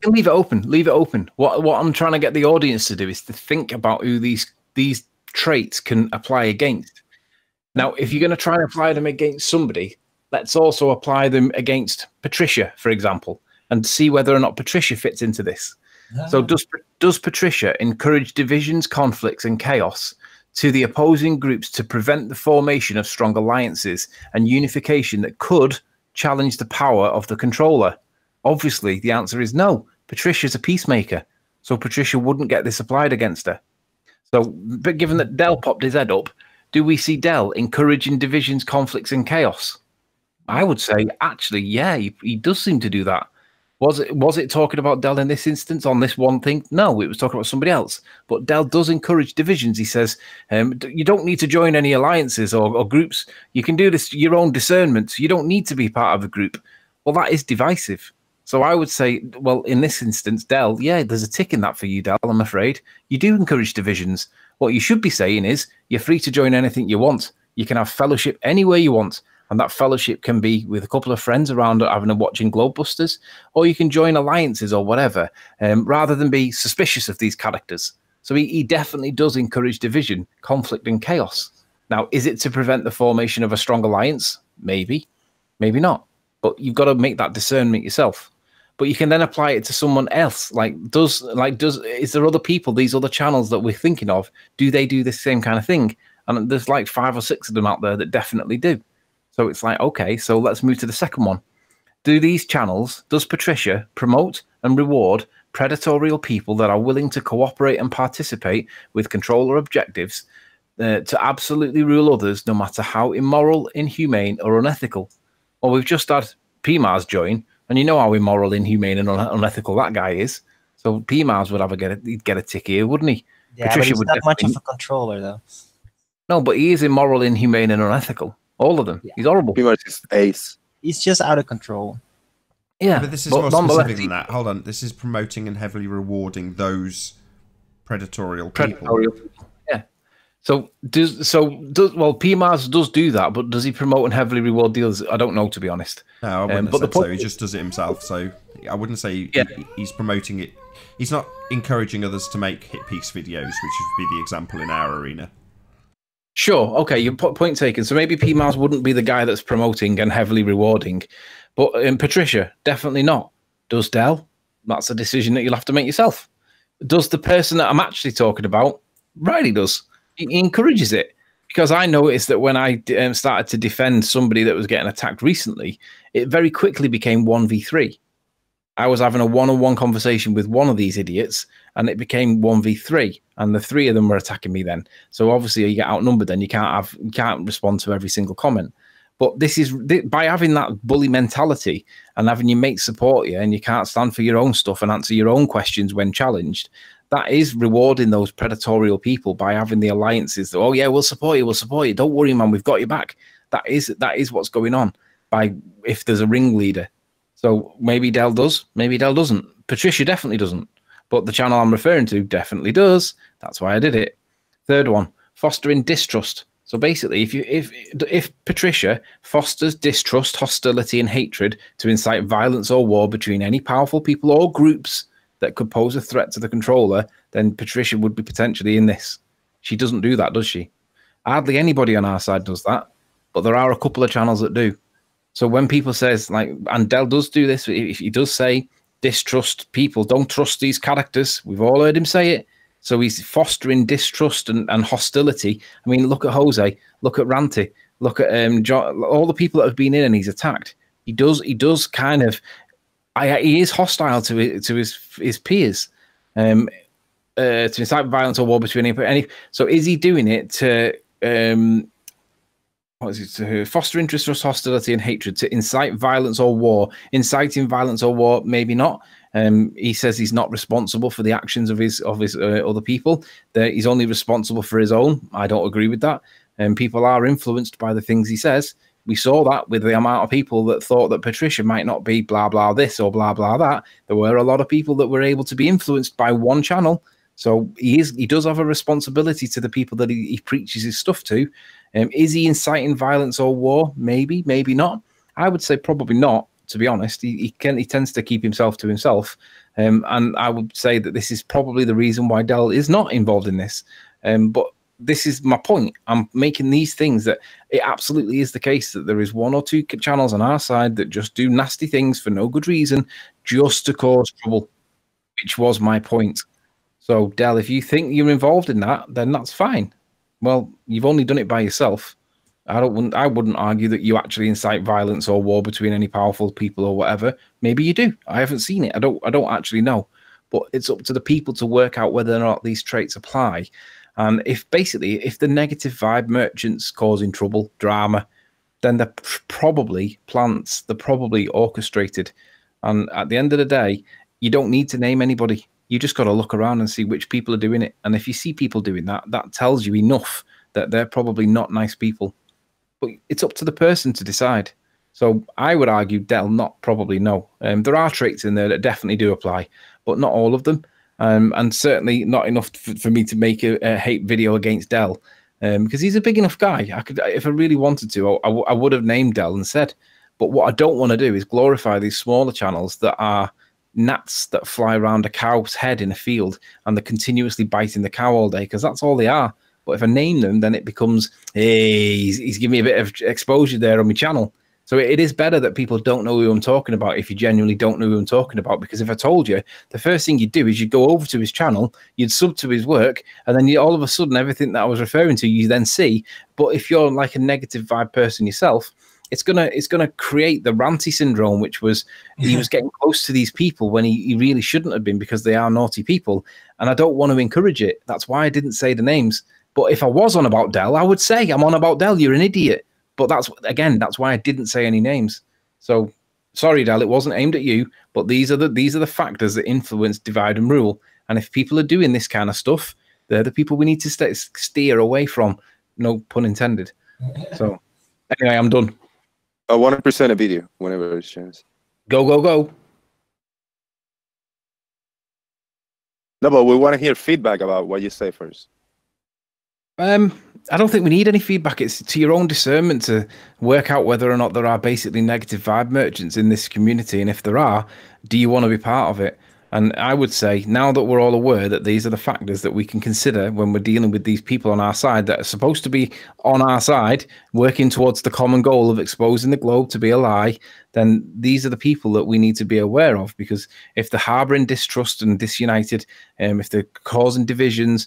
Leave it open. Leave it open. What I'm trying to get the audience to do is to think about who these traits can apply against. Now, if you're going to try and apply them against somebody, let's also apply them against Patricia, for example, and see whether or not Patricia fits into this. So does Patricia encourage divisions, conflicts, and chaos to the opposing groups to prevent the formation of strong alliances and unification that could challenge the power of the controller? Obviously, the answer is no. Patricia's a peacemaker, so Patricia wouldn't get this applied against her. So, but given that Dell popped his head up, do we see Dell encouraging divisions, conflicts, and chaos? I would say, actually, yeah, he does seem to do that. Was it talking about Dell in this instance on this one thing? No, it was talking about somebody else. But Dell does encourage divisions. He says, you don't need to join any alliances or groups. You can do this your own discernment. You don't need to be part of a group. Well, that is divisive. So I would say, well, in this instance, Dell, yeah, there's a tick in that for you, Dell, I'm afraid. You do encourage divisions. What you should be saying is you're free to join anything you want. You can have fellowship anywhere you want. And that fellowship can be with a couple of friends around having a watching Globebusters, or you can join alliances or whatever, rather than be suspicious of these characters. So he definitely does encourage division, conflict, and chaos. Now, is it to prevent the formation of a strong alliance? Maybe, maybe not. But you've got to make that discernment yourself. But you can then apply it to someone else. Is there other people, these other channels that we're thinking of? Do they do this same kind of thing? And there's like 5 or 6 of them out there that definitely do. So it's like, okay, so let's move to the second one. Does Patricia promote and reward predatorial people that are willing to cooperate and participate with controller objectives to absolutely rule others, no matter how immoral, inhumane, or unethical? Well, we've just had PMARS join, and you know how immoral, inhumane, and unethical that guy is. So PMARS would he'd get a tick here, wouldn't he? Yeah, Patricia but he's not much of a controller, though. No, but he is immoral, inhumane, and unethical. All of them. Yeah. He's horrible. PMARS is ace. He's just out of control. Yeah, but this is more specific than that. Hold on. This is promoting and heavily rewarding those predatorial people. Yeah. So PMARS does do that, but does he promote and heavily reward deals? I don't know, to be honest. No, I wouldn't have said so. He just does it himself. So I wouldn't say he's promoting it. He's not encouraging others to make hit piece videos, which would be the example in our arena. Sure. Okay. Your point taken. So maybe PMARS wouldn't be the guy that's promoting and heavily rewarding, but Patricia, definitely not. Does Dell? That's a decision that you'll have to make yourself. Does the person that I'm actually talking about? Riley does. He encourages it, because I noticed that when I started to defend somebody that was getting attacked recently, it very quickly became 1v3. I was having a one-on-one conversation with one of these idiots, and it became 1v3, and the 3 of them were attacking me then. So obviously you get outnumbered, then you can't respond to every single comment. But this is by having that bully mentality and having your mates support you, and you can't stand for your own stuff and answer your own questions when challenged. That is rewarding those predatorial people by having the alliances. That, oh yeah, we'll support you. Don't worry, man, we've got your back. That is what's going on. By if there's a ringleader. So maybe Dell does, maybe Dell doesn't. Patricia definitely doesn't, but the channel I'm referring to definitely does. That's why I did it. Third one, fostering distrust. So basically, if Patricia fosters distrust, hostility, and hatred to incite violence or war between any powerful people or groups that could pose a threat to the controller, then Patricia would be potentially in this. She doesn't do that, does she? Hardly anybody on our side does that, but there are a couple of channels that do. So when people says, like, and Dell does do this, if he does say distrust people, don't trust these characters, we've all heard him say it. So he's fostering distrust and hostility. I mean, look at Jose, look at Ranty, look at John, all the people that have been in and he's attacked. He does kind of, he is hostile to his peers, to incite violence or war between any. So is he doing it to to foster interest, hostility, and hatred, to incite violence or war? Inciting violence or war, maybe not. He says he's not responsible for the actions of his other people. That he's only responsible for his own. I don't agree with that. People are influenced by the things he says. We saw that with the amount of people that thought that Patricia might not be blah blah this or blah blah that. There were a lot of people that were able to be influenced by one channel. So he does have a responsibility to the people that he preaches his stuff to. Is he inciting violence or war? Maybe, maybe not. I would say probably not, to be honest. He tends to keep himself to himself. And I would say that this is probably the reason why Dell is not involved in this. But this is my point. I'm making these things that it absolutely is the case that there is 1 or 2 channels on our side that just do nasty things for no good reason, just to cause trouble, which was my point. So, Dell, if you think you're involved in that, then that's fine. Well, you've only done it by yourself. I wouldn't argue that you actually incite violence or war between any powerful people or whatever. Maybe you do. I haven't seen it. I don't actually know. But it's up to the people to work out whether or not these traits apply. And if the negative vibe merchants causing trouble, drama, then they're probably plants. They're probably orchestrated. And at the end of the day, you don't need to name anybody. You just got to look around and see which people are doing it. And if you see people doing that, that tells you enough that they're probably not nice people. But it's up to the person to decide. So I would argue Dell, not probably no. There are traits in there that definitely do apply, but not all of them. And certainly not enough for me to make a hate video against Dell, because he's a big enough guy. I could, if I really wanted to, I would have named Dell and said. But what I don't want to do is glorify these smaller channels that are gnats that fly around a cow's head in a field and they're continuously biting the cow all day, because that's all they are. But if I name them, then it becomes, hey, he's giving me a bit of exposure there on my channel. So it is better that people don't know who I'm talking about if you genuinely don't know who I'm talking about. Because if I told you, the first thing you'd do is you'd go over to his channel, you'd sub to his work, and then all of a sudden everything that I was referring to, you then see. But if you're like a negative vibe person yourself, it's gonna create the ranty syndrome, which was he was getting close to these people when he really shouldn't have been, because they are naughty people. And I don't want to encourage it. That's why I didn't say the names. But if I was on about Dell, I would say, I'm on about Dell, you're an idiot. But that's why I didn't say any names. So sorry, Dell, it wasn't aimed at you, but these are the factors that influence divide and rule. And if people are doing this kind of stuff, they're the people we need to steer away from. No pun intended. So anyway, I'm done. 100% a video whenever it's chance. Go, go, go. No, but we want to hear feedback about what you say first. I don't think we need any feedback. It's to your own discernment to work out whether or not there are basically negative vibe merchants in this community. And if there are, do you want to be part of it? And I would say, now that we're all aware that these are the factors that we can consider when we're dealing with these people on our side that are supposed to be on our side, working towards the common goal of exposing the globe to be a lie, then these are the people that we need to be aware of. Because if they're harboring distrust and disunited, if they're causing divisions,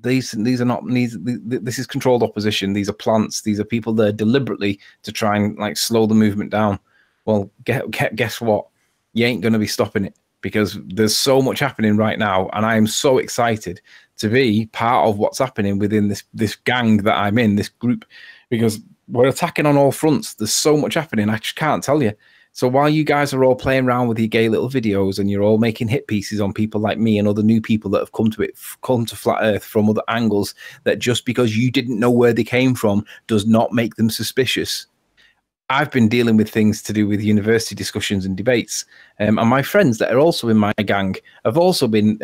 these are not this is controlled opposition. These are plants. These are people there deliberately to try and like slow the movement down. Well, guess what? You ain't going to be stopping it, because there's so much happening right now, and I am so excited to be part of what's happening within this gang that I'm in, this group, because we're attacking on all fronts. There's so much happening, I just can't tell you. So while you guys are all playing around with your gay little videos and you're all making hit pieces on people like me and other new people that have come to Flat Earth from other angles, that just because you didn't know where they came from does not make them suspicious. I've been dealing with things to do with university discussions and debates, and my friends that are also in my gang have also been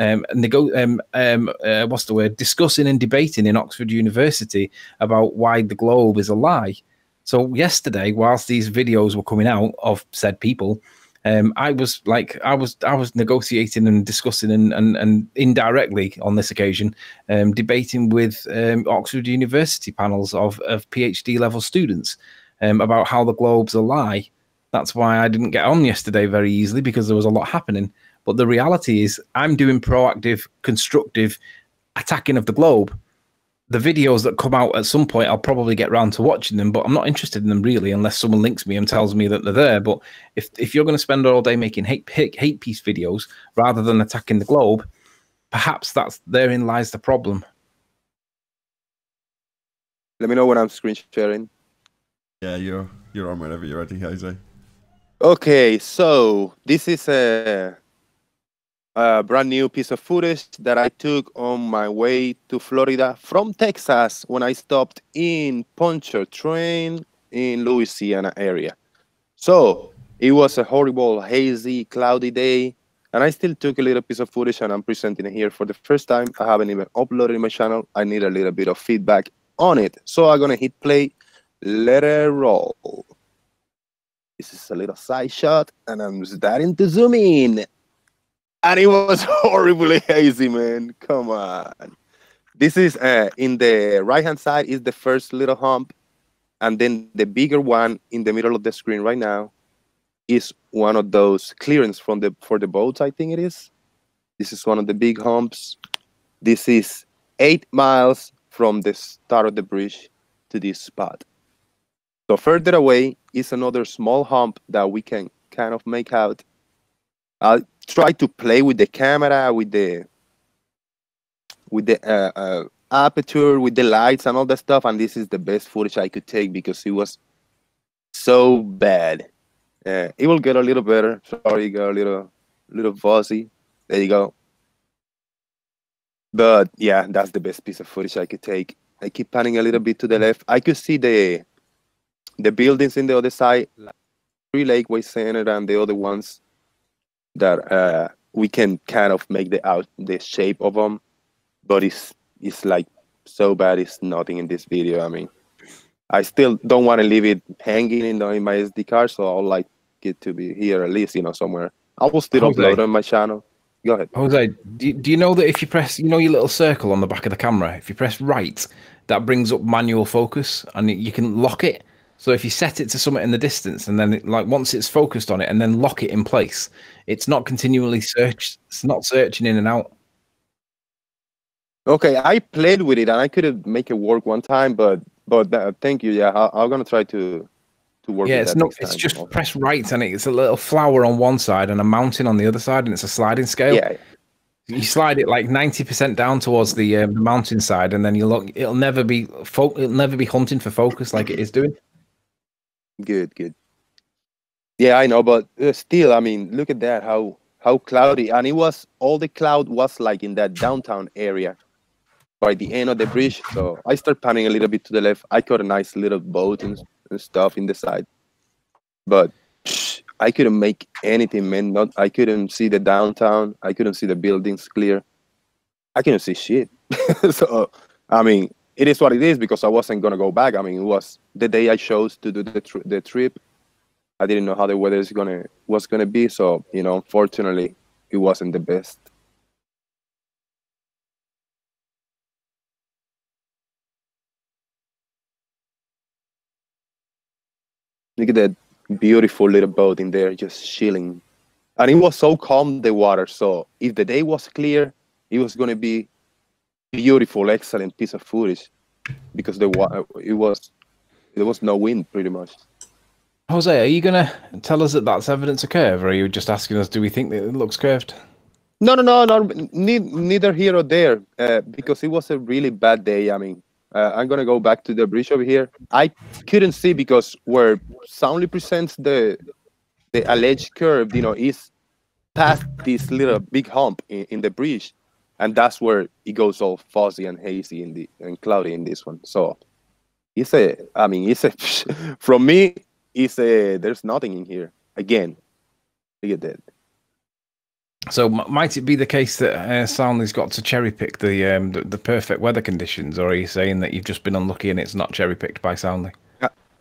discussing and debating in Oxford University about why the globe is a lie. So yesterday, whilst these videos were coming out of said people, I was negotiating and discussing and indirectly on this occasion debating with Oxford University panels of PhD level students about how the globe's a lie. That's why I didn't get on yesterday very easily, because there was a lot happening. But the reality is I'm doing proactive, constructive attacking of the globe. The videos that come out at some point, I'll probably get round to watching them, but I'm not interested in them really unless someone links me and tells me that they're there. But if you're going to spend all day making hate piece videos rather than attacking the globe, perhaps therein lies the problem. Let me know when I'm screen sharing. Yeah, you're on whenever you're ready, Jose. Okay, so this is a brand new piece of footage that I took on my way to Florida from Texas when I stopped in Pontchartrain in Louisiana area. So it was a horrible, hazy, cloudy day, and I still took a little piece of footage and I'm presenting it here for the first time. I haven't even uploaded in my channel. I need a little bit of feedback on it. So I'm gonna hit play, let it roll. This is a little side shot and I'm starting to zoom in. And it was horribly hazy, man. Come on. This is in the right-hand side is the first little hump. And then the bigger one in the middle of the screen right now is one of those clearance for the boats, I think it is. This is one of the big humps. This is 8 miles from the start of the bridge to this spot. So further away is another small hump that we can kind of make out. I'll try to play with the camera, with the aperture with the lights and all that stuff, and this is the best footage I could take because it was so bad. It will get a little better. Sorry, it got a little fuzzy. There you go. But yeah, that's the best piece of footage I could take. I keep panning a little bit to the left. I could see the buildings in the other side, like Lakeway Center and the other ones that we can kind of make the shape of them. But it's like so bad. It's nothing in this video. I mean, I still don't want to leave it hanging in my SD card, so I'll like it to be here at least, somewhere. I will still upload on my channel. Go ahead. Jose, do you know that if you press, your little circle on the back of the camera, if you press right, that brings up manual focus and you can lock it. So if you set it to something in the distance and then once it's focused on it and then lock it in place, it's not continually it's not searching in and out. Okay, I played with it and I couldn't make it work one time, but thank you. Yeah, I'm gonna try to work. Yeah, with that it's just press right and it's a little flower on one side and a mountain on the other side, and it's a sliding scale. Yeah. You slide it like 90% down towards the mountain side, and then you look. It'll never be hunting for focus like it is doing. Good. Yeah, I know, but still, I mean, look at that. How cloudy, and all the cloud was like in that downtown area by the end of the bridge. So I start panning a little bit to the left. I caught a nice little boat and stuff in the side, but I couldn't make anything, man. I couldn't see the downtown. I couldn't see the buildings clear. I couldn't see shit. So I mean, it is what it is because I wasn't gonna go back. I mean, it was the day I chose to do the trip. I didn't know how the weather was gonna be, so unfortunately, it wasn't the best. Look at that beautiful little boat in there, just chilling. And it was so calm, the water. So if the day was clear, it was going to be beautiful, excellent piece of footage because there was no wind, pretty much. Jose, are you going to tell us that that's evidence of curve, or are you just asking us, do we think that it looks curved? No, neither here or there, because it was a really bad day. I mean, I'm going to go back to the bridge over here. I couldn't see because where Soundly presents the alleged curve, is past this little big hump in the bridge. And that's where it goes all fuzzy and hazy and cloudy in this one. So from me, there's nothing in here. Again, look at that. So might it be the case that Soundly's got to cherry pick the perfect weather conditions, or are you saying that you've just been unlucky and it's not cherry picked by Soundly?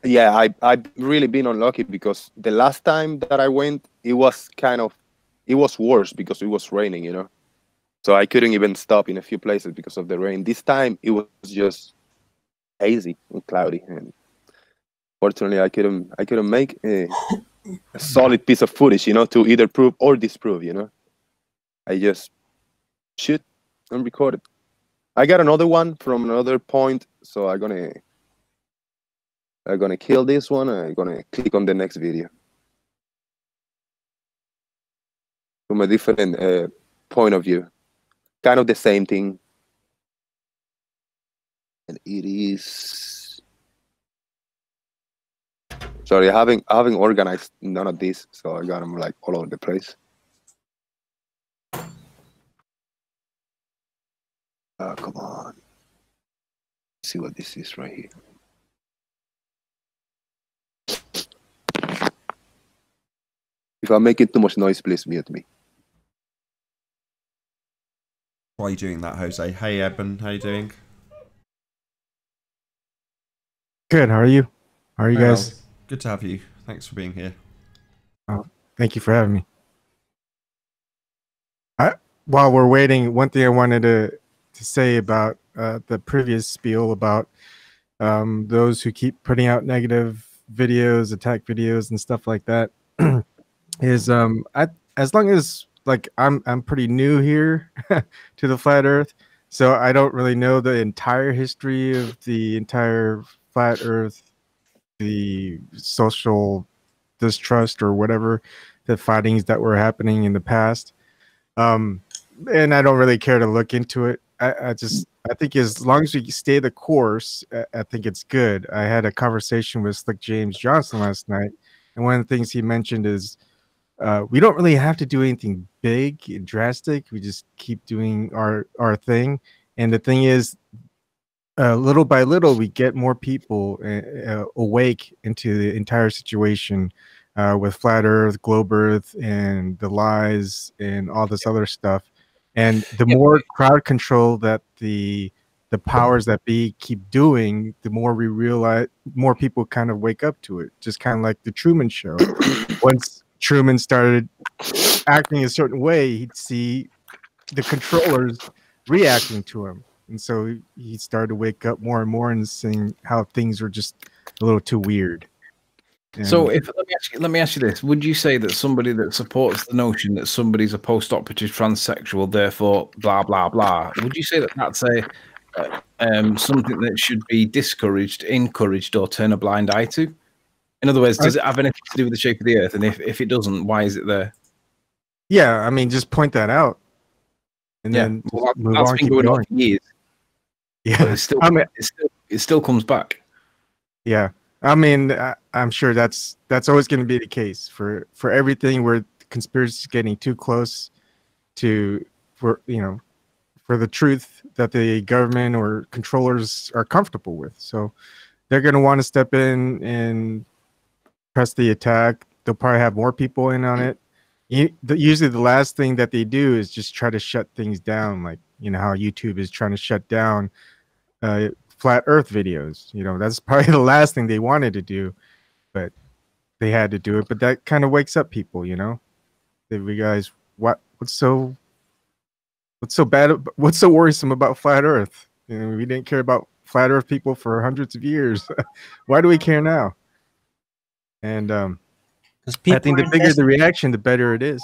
Yeah, I've really been unlucky because the last time that I went, it was worse because it was raining, So I couldn't even stop in a few places because of the rain. This time it was just hazy and cloudy, and fortunately I couldn't make a solid piece of footage, to either prove or disprove, I just shoot and record it. I got another one from another point, so I'm gonna kill this one and I'm gonna click on the next video from a different point of view. Kind of the same thing. And it is, sorry, I haven't organized none of these, so I got them like all over the place. Come on. Let's see what this is right here. If I'm making too much noise, please mute me. Why are you doing that, Jose? Hey, Eben, how you doing? Good. How are you? How are you guys? Well, good to have you. Thanks for being here. Oh, thank you for having me. While we're waiting, one thing I wanted to say about the previous spiel about those who keep putting out negative videos, attack videos, and stuff like that is as long as I'm pretty new here to the flat Earth, so I don't really know the entire history of the entire flat Earth, the social distrust or whatever, the fightings that were happening in the past. And I don't really care to look into it. I think as long as we stay the course, I think it's good. I had a conversation with Slick James Johnson last night, and one of the things he mentioned is we don't really have to do anything big and drastic. We just keep doing our thing. And the thing is, little by little, we get more people awake into the entire situation with flat Earth, globe Earth, and the lies and all this other stuff. And the more crowd control that the powers that be keep doing, the more we realize, more people kind of wake up to it. Just kind of like the Truman Show. Once Truman started acting a certain way, he'd see the controllers reacting to him. And so he started to wake up more and more and seeing how things were just a little too weird. And so, let me ask you this: would you say that somebody that supports the notion that somebody's a post-operative transsexual, therefore blah blah blah, would you say that that's a something that should be discouraged, encouraged, or turn a blind eye to? In other words, does it have anything to do with the shape of the Earth? And if it doesn't, why is it there? Yeah, I mean, just point that out, and then move that's on. been going on for years. Yeah, it still comes back. Yeah, I mean, I'm sure that's always going to be the case for everything where conspiracy is getting too close to for the truth that the government or controllers are comfortable with. So they're going to want to step in and press the attack. They'll probably have more people in on it. Usually the last thing that they do is just try to shut things down, like how YouTube is trying to shut down flat Earth videos. That's probably the last thing they wanted to do, but they had to do it. But that kind of wakes up people. They realize what's so bad, what's so worrisome about flat Earth. We didn't care about flat Earth people for hundreds of years. Why do we care now? And I think the bigger the reaction, the better it is.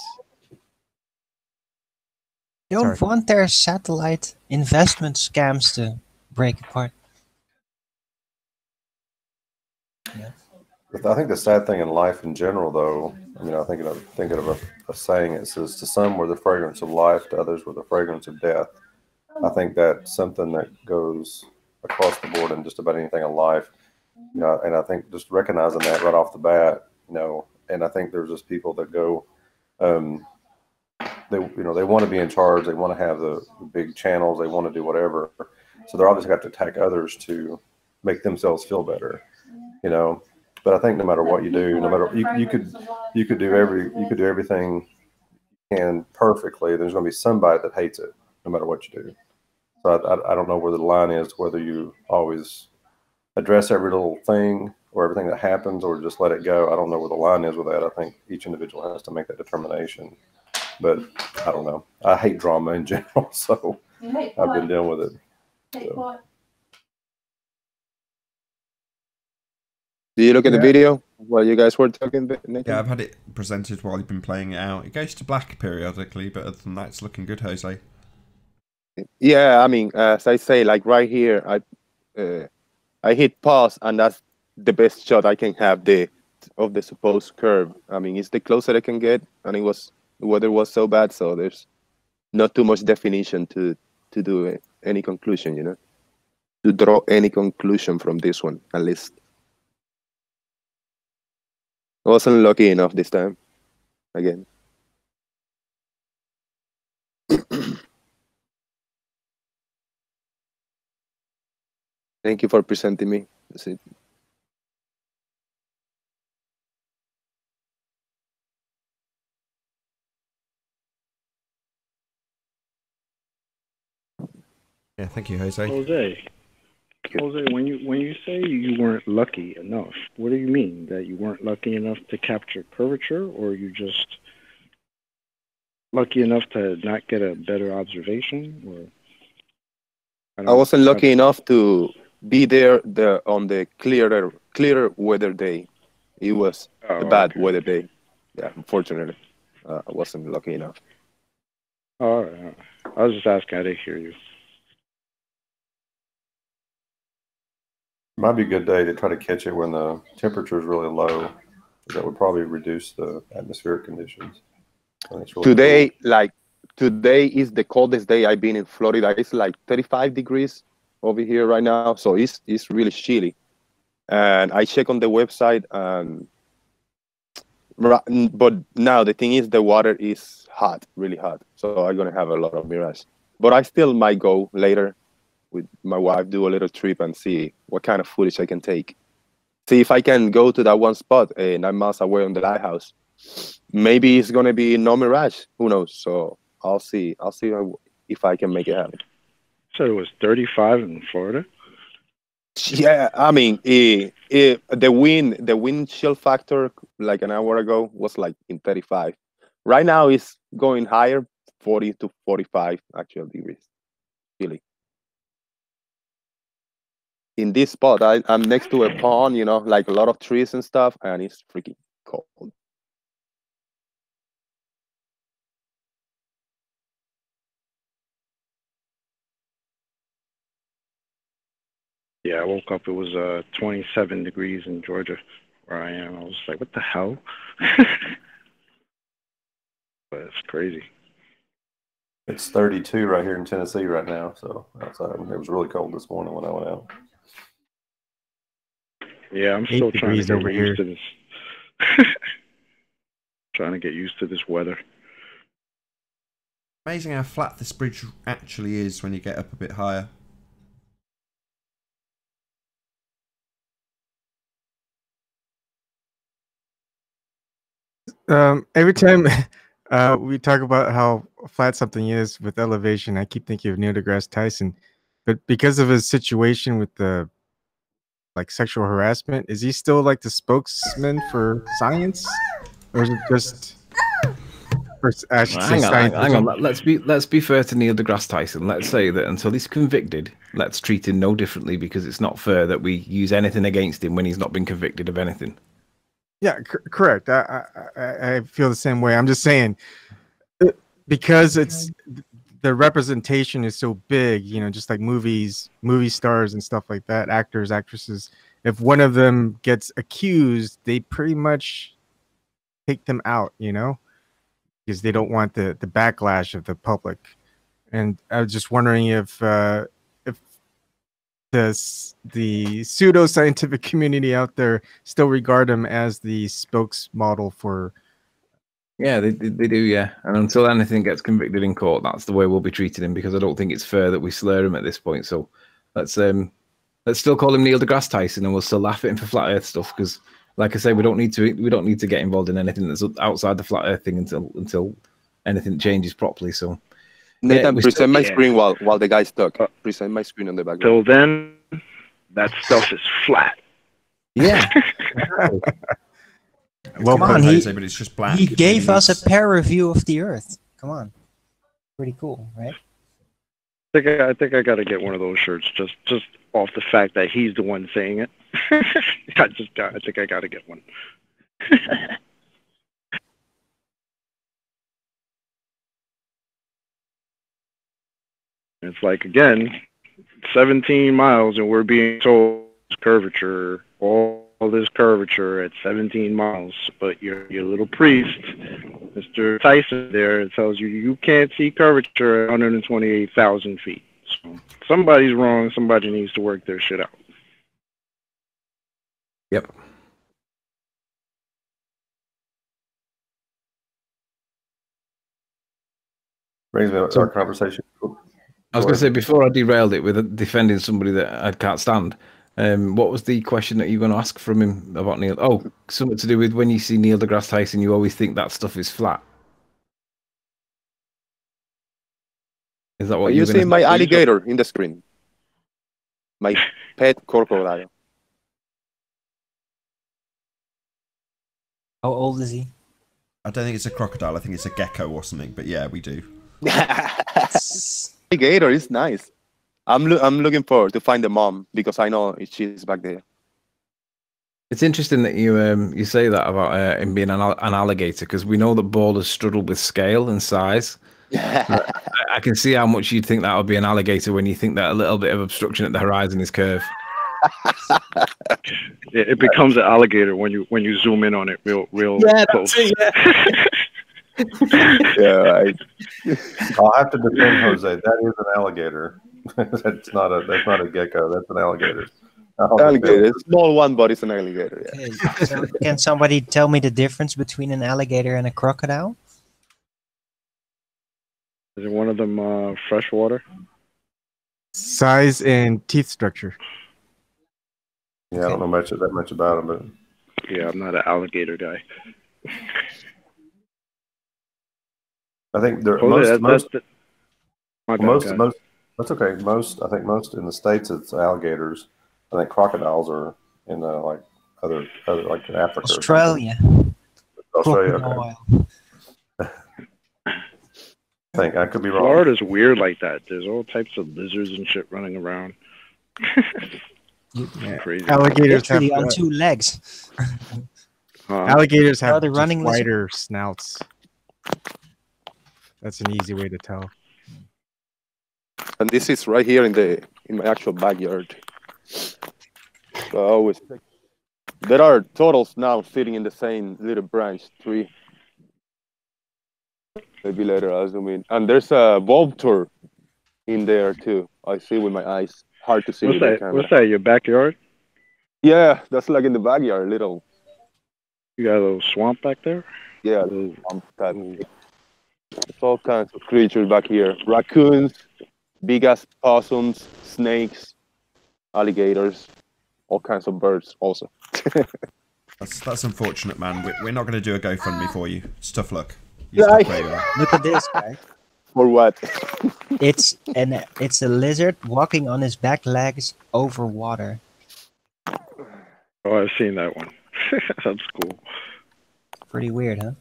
They don't want their satellite investment scams to break apart. Yeah. I think the sad thing in life in general, though, thinking of a saying, it says, "To some we're the fragrance of life, to others we're the fragrance of death." I think that's something that goes across the board in just about anything in life. And I think just recognizing that right off the bat, and I think there's just people that go, they want to be in charge, they want to have the big channels, they want to do whatever, so they're obviously have to attack others to make themselves feel better, But I think no matter what you do, no matter you could do everything you can perfectly, there's going to be somebody that hates it, no matter what you do. So I don't know where the line is, whether you always address every little thing or everything that happens, or just let it go. I don't know where the line is with that. I think each individual has to make that determination. But I don't know. I hate drama in general, so I've been dealing with it. So. Do you look at the video while you guys were talking, Nathan? Yeah, I've had it presented while you've been playing it out. It goes to black periodically, but other than that, it's looking good, Jose. Yeah, I mean, as I say, like right here, I hit pause, and that's the best shot I can have of the supposed curve. I mean, it's the closest I can get, and the weather was so bad, so there's not too much definition to do any conclusion, to draw any conclusion from this one, at least. I wasn't lucky enough this time, again. Thank you for presenting me. That's it. Yeah, thank you, Jose. Jose, when you say you weren't lucky enough, what do you mean? That you weren't lucky enough to capture curvature, or you just lucky enough to not get a better observation? Or I wasn't lucky enough to be there on the clearer weather day. It was a bad weather day. Yeah, unfortunately, I wasn't lucky enough. All right. I was just asking. I didn't hear you. Might be a good day to try to catch it when the temperature is really low. That would probably reduce the atmospheric conditions. Today, cool. Like today is the coldest day I've been in Florida. It's like 35 degrees over here right now, so it's really chilly. And I check on the website, but now the thing is the water is hot, really hot. So I'm gonna have a lot of mirage. But I still might go later with my wife, do a little trip and see what kind of footage I can take. See if I can go to that one spot 9 miles away on the lighthouse. Maybe it's gonna be no mirage. Who knows? So I'll see if I can make it happen. So it was 35 in Florida. Yeah, I mean, the wind chill factor like an hour ago was like in 35. Right now it's going higher, 40 to 45 actual degrees. Really. In this spot, I'm next to a pond, you know, like a lot of trees and stuff, and it's freaking cold. Yeah, I woke up. It was 27 degrees in Georgia, where I am. I was like, "What the hell?" But it's crazy. It's 32 right here in Tennessee right now. So outside, it was really cold this morning when I went out. Yeah, I'm still trying to get over used here. to this. Trying to get used to this weather. Amazing how flat this bridge actually is when you get up a bit higher. Every time we talk about how flat something is with elevation, I keep thinking of Neil deGrasse Tyson. But because of his situation with the sexual harassment, is he still like the spokesman for science, or is it just? Hang on. Let's be fair to Neil deGrasse Tyson. Let's say that until he's convicted, let's treat him no differently, because it's not fair that we use anything against him when he's not been convicted of anything. Yeah, correct. I feel the same way. I'm just saying, because it's the representation is so big, you know, just like movie stars and stuff like that, actors, actresses. If one of them gets accused, they pretty much take them out, you know, because they don't want the backlash of the public. And I was just wondering if the pseudo-scientific community out there still regard him as the spokesmodel for. Yeah, they do, yeah. And until anything gets convicted in court, that's the way we'll be treating him, because I don't think it's fair that we slur him at this point. So let's still call him Neil deGrasse Tyson, and we'll still laugh at him for flat Earth stuff, because, like I say, we don't need to get involved in anything that's outside the flat Earth thing until anything changes properly. So Nathan, present my screen while the guy's talk. Present my screen on the background. Till then, that stuff is flat. Yeah. Well, come on, but it's just black. He gave us a peer review of the Earth. Come on, pretty cool, right? I think I got to get one of those shirts just off the fact that he's the one saying it. I think I got to get one. It's like, again, 17 miles, and we're being told curvature, all this curvature at 17 miles. But your little priest, Mr. Tyson there, tells you can't see curvature at 128,000 feet. So somebody's wrong. Somebody needs to work their shit out. Yep. Brings me to our conversation. I was going to say, before I derailed it with defending somebody that I can't stand, what was the question that you were going to ask from him about Neil? Oh, something to do with when you see Neil deGrasse Tyson, you always think that stuff is flat. Is that what you see? My alligator in the screen. My pet crocodile. How old is he? I don't think it's a crocodile. I think it's a gecko or something. But yeah, we do. Alligator is nice. I'm looking forward to find the mom, because I know she's back there. It's interesting that you say that about him being an alligator, because we know that ballers struggle with scale and size. I can see how much you'd think that would be an alligator when you think that a little bit of obstruction at the horizon is curve. It becomes an alligator when you zoom in on it real Yeah, close. that's it, yeah. Yeah, I'll have to defend Jose. That is an alligator. That's not a gecko. That's an alligator. alligator, small one, but it's an alligator. Yeah. Okay. So can somebody tell me the difference between an alligator and a crocodile? Is one of them freshwater? Size and teeth structure. Yeah, I don't know that much about them, but Yeah, I'm not an alligator guy. I think they're Jose, most my bad, most guys. most. That's okay. I think most in the States it's alligators. I think crocodiles are in like other like in Africa. Australia. Australia. Okay. Crocodile. I think I could be wrong. Florida's weird like that. There's all types of lizards and shit running around. Crazy. Alligators have Literally on 2 legs. alligators have they're just running lizard? wider snouts. That's an easy way to tell. And this is right here in my actual backyard. So I always there are turtles now sitting in the same little branch tree. Maybe later I'll zoom in. And there's a vulture in there too. I see with my eyes. Hard to see with the camera. What's that? Your backyard? Yeah, that's like in the backyard, little. You got a little swamp back there? Yeah, little swamp type. There's all kinds of creatures back here. Raccoons, big ass possums, snakes, alligators, all kinds of birds also. That's unfortunate, man. We're not going to do a GoFundMe for you. It's tough luck. Look at this guy. For what? It's a lizard walking on his back legs over water. Oh, I've seen that one. That's cool. Pretty weird, huh?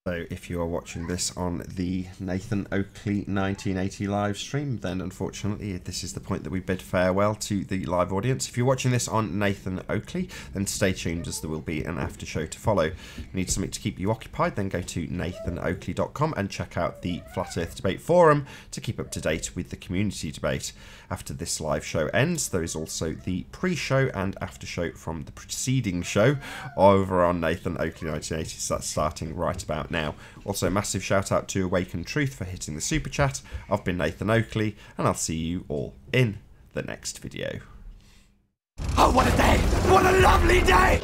So if you are watching this on the Nathan Oakley 1980 live stream, then unfortunately this is the point that we bid farewell to the live audience. If you're watching this on Nathan Oakley, then stay tuned as there will be an after show to follow. If you need something to keep you occupied, then go to nathanoakley.com and check out the Flat Earth Debate Forum to keep up to date with the community debate. After this live show ends, there is also the pre-show and after show from the preceding show over on Nathan Oakley 1980, so that's starting right about now. Also, massive shout out to Awaken Truth for hitting the super chat. I've been Nathan Oakley, and I'll see you all in the next video. Oh, what a day! What a lovely day!